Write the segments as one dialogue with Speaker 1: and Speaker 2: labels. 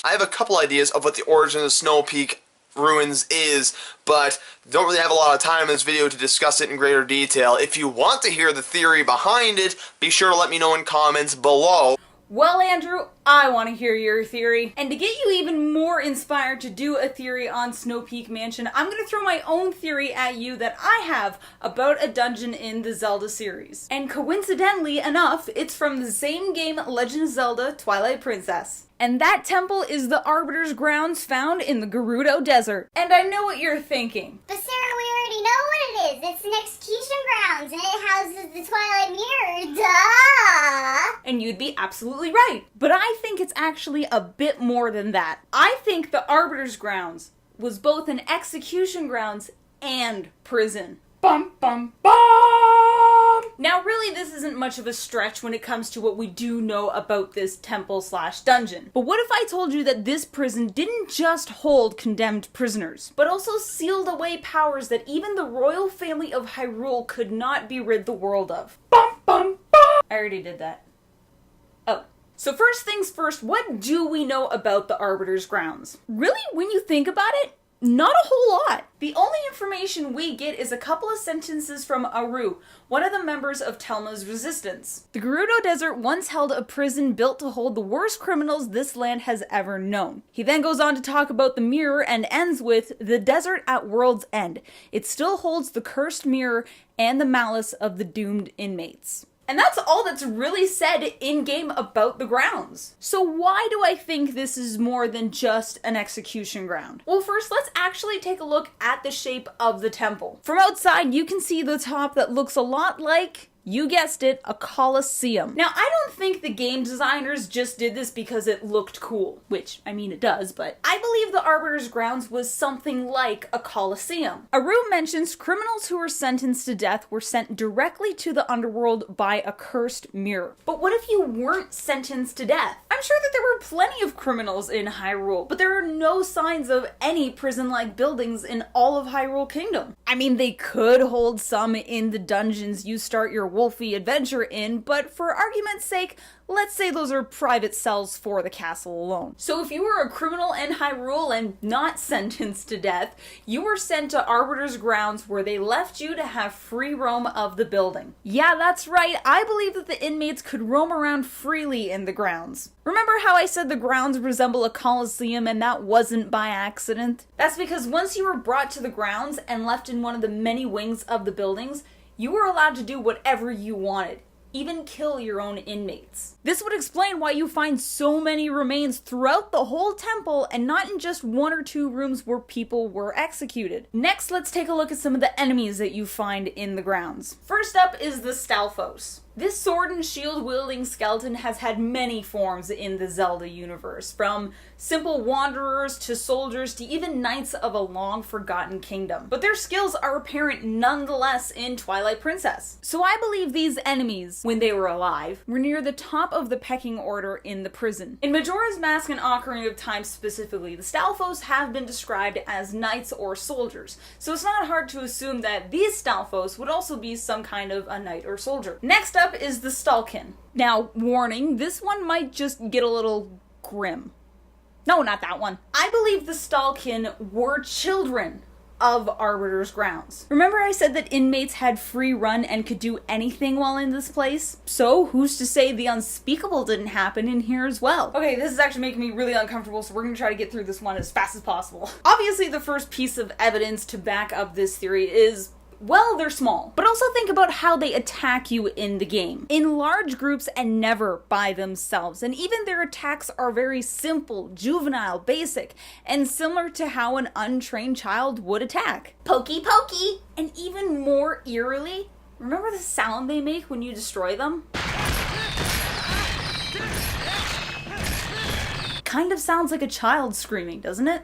Speaker 1: I have a couple ideas of what the origin of Snow Peak ruins is, but don't really have a lot of time in this video to discuss it in greater detail. If you want to hear the theory behind it, be sure to let me know in comments below.
Speaker 2: Well, Andrew, I want to hear your theory. And to get you even more inspired to do a theory on Snow Peak Mansion, I'm going to throw my own theory at you that I have about a dungeon in the Zelda series. And coincidentally enough, it's from the same game Legend of Zelda Twilight Princess. And that temple is the Arbiters Grounds found in the Gerudo Desert. And I know what you're thinking.
Speaker 3: But Sarah, we already know what it is. It's an execution grounds and it houses the Twilight Mirror. Duh!
Speaker 2: And you'd be absolutely right. But I think it's actually a bit more than that. I think the Arbiters Grounds was both an execution grounds and prison. Bum bum bum! Now really this isn't much of a stretch when it comes to what we do know about this temple/dungeon. But what if I told you that this prison didn't just hold condemned prisoners, but also sealed away powers that even the royal family of Hyrule could not be rid the world of? Bum bum bum! I already did that. Oh. So first things first, what do we know about the Arbiters Grounds? Really, when you think about it, not a whole lot. The only information we get is a couple of sentences from Aru, one of the members of Telma's resistance. The Gerudo Desert once held a prison built to hold the worst criminals this land has ever known. He then goes on to talk about the mirror and ends with the desert at world's end. It still holds the cursed mirror and the malice of the doomed inmates. And that's all that's really said in-game about the grounds. So why do I think this is more than just an execution ground? Well, first, let's actually take a look at the shape of the temple. From outside, you can see the top that looks a lot like, you guessed it, a coliseum. Now, I don't think the game designers just did this because it looked cool, which, I mean, it does, but I believe the Arbiter's Grounds was something like a coliseum. Aru mentions criminals who were sentenced to death were sent directly to the underworld by a cursed mirror. But what if you weren't sentenced to death? I'm sure that there were plenty of criminals in Hyrule, but there are no signs of any prison-like buildings in all of Hyrule Kingdom. I mean, they could hold some in the dungeons you start your wolfy adventure in, but for argument's sake, let's say those are private cells for the castle alone. So if you were a criminal in Hyrule and not sentenced to death, you were sent to Arbiter's Grounds where they left you to have free roam of the building. Yeah, that's right, I believe that the inmates could roam around freely in the grounds. Remember how I said the grounds resemble a coliseum and that wasn't by accident? That's because once you were brought to the grounds and left in one of the many wings of the buildings, you were allowed to do whatever you wanted, even kill your own inmates. This would explain why you find so many remains throughout the whole temple and not in just one or two rooms where people were executed. Next, let's take a look at some of the enemies that you find in the grounds. First up is the Stalfos. This sword and shield wielding skeleton has had many forms in the Zelda universe, from simple wanderers to soldiers to even knights of a long forgotten kingdom. But their skills are apparent nonetheless in Twilight Princess. So I believe these enemies, when they were alive, were near the top of the pecking order in the prison. In Majora's Mask and Ocarina of Time specifically, the Stalfos have been described as knights or soldiers, so it's not hard to assume that these Stalfos would also be some kind of a knight or soldier. Next up is the Stalkin. Now, warning, this one might just get a little grim. No, not that one. I believe the Stalkin were children of Arbiter's Grounds. Remember I said that inmates had free run and could do anything while in this place? So who's to say the unspeakable didn't happen in here as well? Okay, this is actually making me really uncomfortable, so we're gonna try to get through this one as fast as possible. Obviously, the first piece of evidence to back up this theory is, well, they're small. But also think about how they attack you in the game. In large groups and never by themselves. And even their attacks are very simple, juvenile, basic, and similar to how an untrained child would attack.
Speaker 3: Pokey pokey!
Speaker 2: And even more eerily, remember the sound they make when you destroy them? Kind of sounds like a child screaming, doesn't it?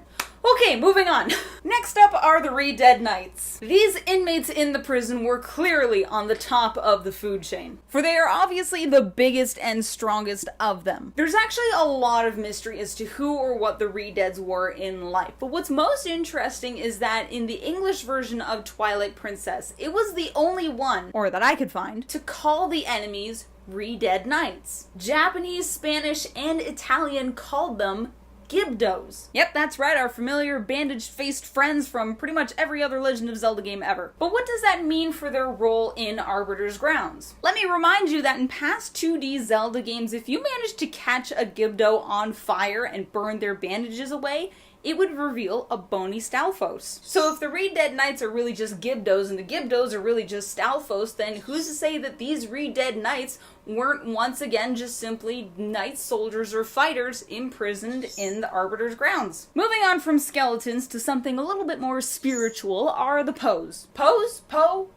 Speaker 2: Okay, moving on. Next up are the Re-Dead Knights. These inmates in the prison were clearly on the top of the food chain, for they are obviously the biggest and strongest of them. There's actually a lot of mystery as to who or what the Re-Deads were in life, but what's most interesting is that in the English version of Twilight Princess, it was the only one, or that I could find, to call the enemies Re-Dead Knights. Japanese, Spanish, and Italian called them Gibdos. Yep, that's right, our familiar bandaged-faced friends from pretty much every other Legend of Zelda game ever. But what does that mean for their role in Arbiters Grounds? Let me remind you that in past 2D Zelda games, if you managed to catch a Gibdo on fire and burn their bandages away, it would reveal a bony Stalfos. So if the Re-Dead Knights are really just Gibdos and the Gibdos are really just Stalfos, then who's to say that these Re-Dead Knights weren't once again just simply knights, soldiers, or fighters imprisoned in the Arbiter's Grounds? Moving on from skeletons to something a little bit more spiritual are the Poes. Poes? Po?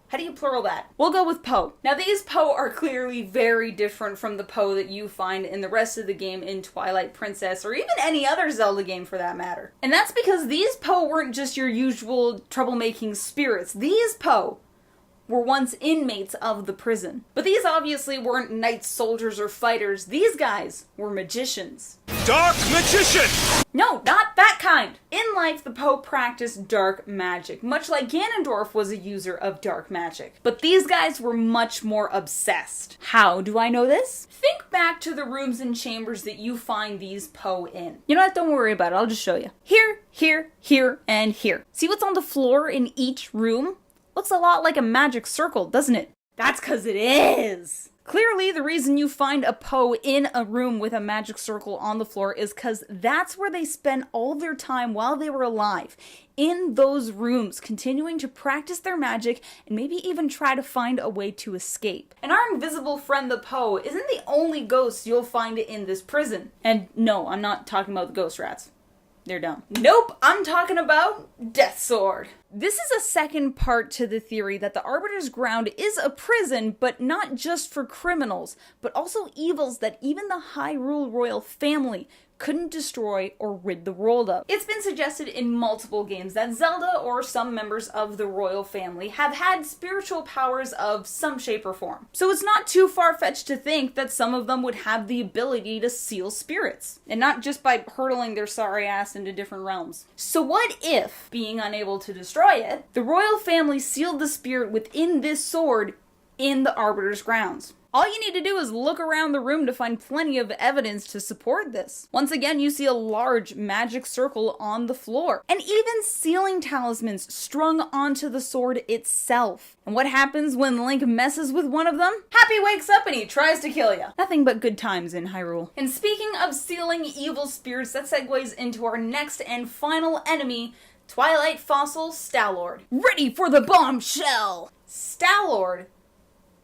Speaker 2: How do you plural that? We'll go with Po. Now these Po are clearly very different from the Po that you find in the rest of the game in Twilight Princess, or even any other Zelda game for that matter. And that's because these Po weren't just your usual troublemaking spirits. These Po were once inmates of the prison. But these obviously weren't knights, soldiers, or fighters. These guys were magicians.
Speaker 4: Dark Magician!
Speaker 2: No, not that kind! In life, the Po practiced dark magic, much like Ganondorf was a user of dark magic. But these guys were much more obsessed. How do I know this? Think back to the rooms and chambers that you find these Po in. You know what? Don't worry about it. I'll just show you. Here, and here. See what's on the floor in each room? Looks a lot like a magic circle, doesn't it? That's 'cause it is! Clearly, the reason you find a Po in a room with a magic circle on the floor is because that's where they spent all their time while they were alive. In those rooms, continuing to practice their magic and maybe even try to find a way to escape. And our invisible friend the Po isn't the only ghost you'll find in this prison. And no, I'm not talking about the ghost rats. They're dumb. Nope, I'm talking about Death Sword. This is a second part to the theory that the Arbiter's Ground is a prison, but not just for criminals, but also evils that even the Hyrule royal family couldn't destroy or rid the world of. It's been suggested in multiple games that Zelda or some members of the royal family have had spiritual powers of some shape or form. So it's not too far-fetched to think that some of them would have the ability to seal spirits, and not just by hurtling their sorry ass into different realms. So what if, being unable to destroy it, the royal family sealed the spirit within this sword in the Arbiter's Grounds? All you need to do is look around the room to find plenty of evidence to support this. Once again, you see a large magic circle on the floor, and even sealing talismans strung onto the sword itself. And what happens when Link messes with one of them? Happy wakes up and he tries to kill you. Nothing but good times in Hyrule. And speaking of sealing evil spirits, that segues into our next and final enemy, Twilight Fossil Stalord. Ready for the bombshell! Stalord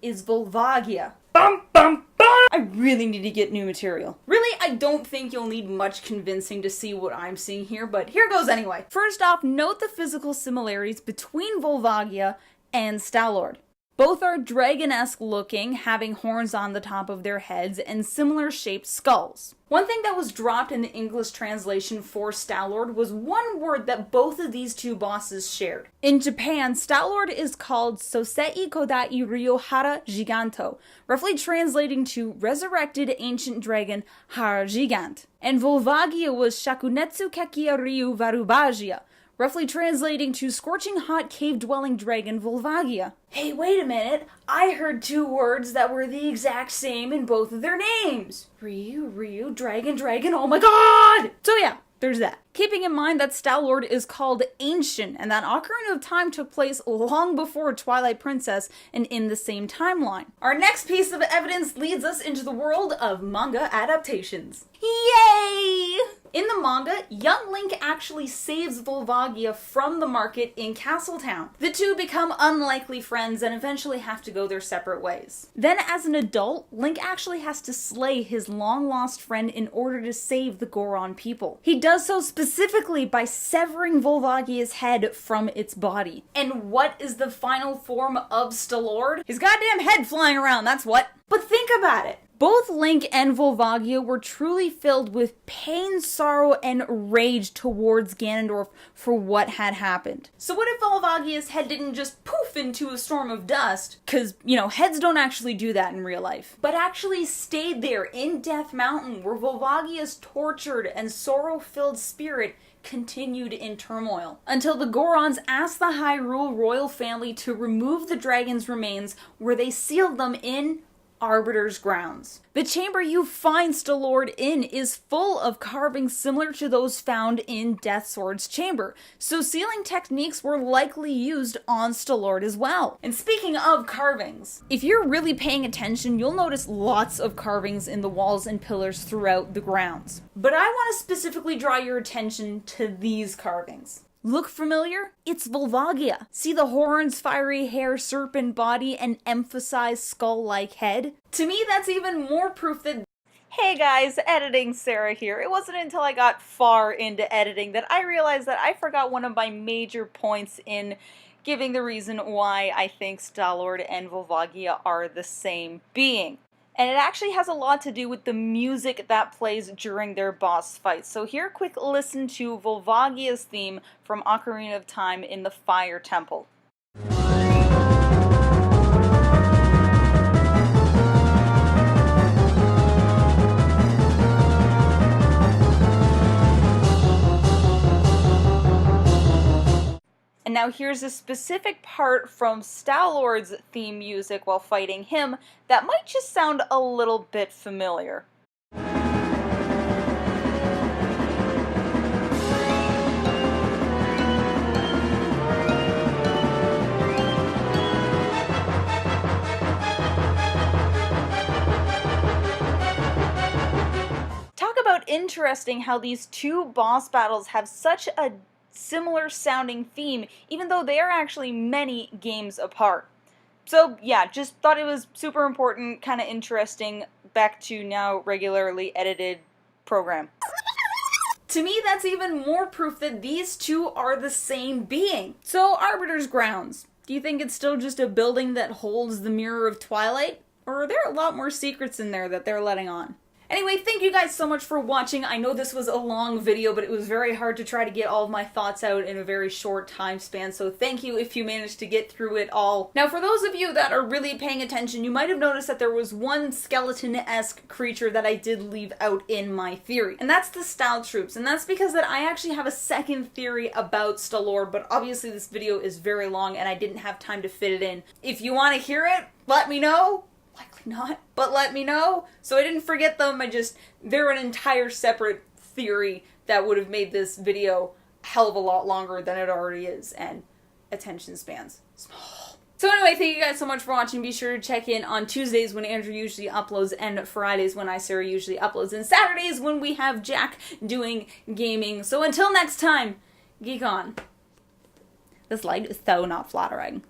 Speaker 2: is Volvagia. Bum, bum, bum! I really need to get new material. Really, I don't think you'll need much convincing to see what I'm seeing here, but here goes anyway. First off, note the physical similarities between Volvagia and Stalord. Both are dragon-esque looking, having horns on the top of their heads and similar shaped skulls. One thing that was dropped in the English translation for Stalord was one word that both of these two bosses shared. In Japan, Stalord is called Sosei Kodai Ryohara Giganto, roughly translating to resurrected ancient dragon Hara Gigant. And Volvagia was Shakunetsu Kekia Ryu Varubagia, roughly translating to scorching hot cave-dwelling dragon Volvagia. Hey, wait a minute, I heard two words that were the exact same in both of their names. Ryu, dragon, oh my god! So yeah, there's that. Keeping in mind that Stalord is called Ancient, and that Ocarina of Time took place long before Twilight Princess and in the same timeline. Our next piece of evidence leads us into the world of manga adaptations. Yay! In the manga, young Link actually saves Volvagia from the market in Castletown. The two become unlikely friends and eventually have to go their separate ways. Then as an adult, Link actually has to slay his long-lost friend in order to save the Goron people. He does so specifically by severing Volvagia's head from its body. And what is the final form of Stalord? His goddamn head flying around, that's what. But think about it. Both Link and Volvagia were truly filled with pain, sorrow, and rage towards Ganondorf for what had happened. So what if Volvagia's head didn't just poof into a storm of dust? Cause, heads don't actually do that in real life. But actually stayed there in Death Mountain, where Volvagia's tortured and sorrow-filled spirit continued in turmoil, until the Gorons asked the Hyrule royal family to remove the dragon's remains, where they sealed them in Arbiters Grounds. The chamber you find Stalord in is full of carvings similar to those found in Deathsword's chamber, so sealing techniques were likely used on Stalord as well. And speaking of carvings, if you're really paying attention, you'll notice lots of carvings in the walls and pillars throughout the grounds. But I want to specifically draw your attention to these carvings. Look familiar? It's Volvagia. See the horns, fiery hair, serpent body, and emphasized skull-like head? To me, that's even more proof that... Hey guys, editing Sarah here. It wasn't until I got far into editing that I realized that I forgot one of my major points in giving the reason why I think Stalord and Volvagia are the same being. And it actually has a lot to do with the music that plays during their boss fights. So here, a quick listen to Volvagia's theme from Ocarina of Time in the Fire Temple. And now here's a specific part from Stalord's theme music while fighting him that might just sound a little bit familiar. Talk about interesting how these two boss battles have such a similar sounding theme, even though they are actually many games apart. So yeah, just thought it was super important, kind of interesting, back to now regularly edited program. To me, that's even more proof that these two are the same being. So, Arbiters Grounds. Do you think it's still just a building that holds the Mirror of Twilight? Or are there a lot more secrets in there that they're letting on? Anyway, thank you guys so much for watching. I know this was a long video, but it was very hard to try to get all of my thoughts out in a very short time span, so thank you if you managed to get through it all. Now, for those of you that are really paying attention, you might have noticed that there was one skeleton-esque creature that I did leave out in my theory, and that's the Style Troops, and that's because that I actually have a second theory about Stalord, but obviously this video is very long and I didn't have time to fit it in. If you want to hear it, let me know. Likely not, but let me know. So I didn't forget them, they're an entire separate theory that would have made this video a hell of a lot longer than it already is, and attention spans small. So anyway, thank you guys so much for watching. Be sure to check in on Tuesdays when Andrew usually uploads, and Fridays when Sarah usually uploads, and Saturdays when we have Jack doing gaming. So until next time, geek on. This light is so not flattering.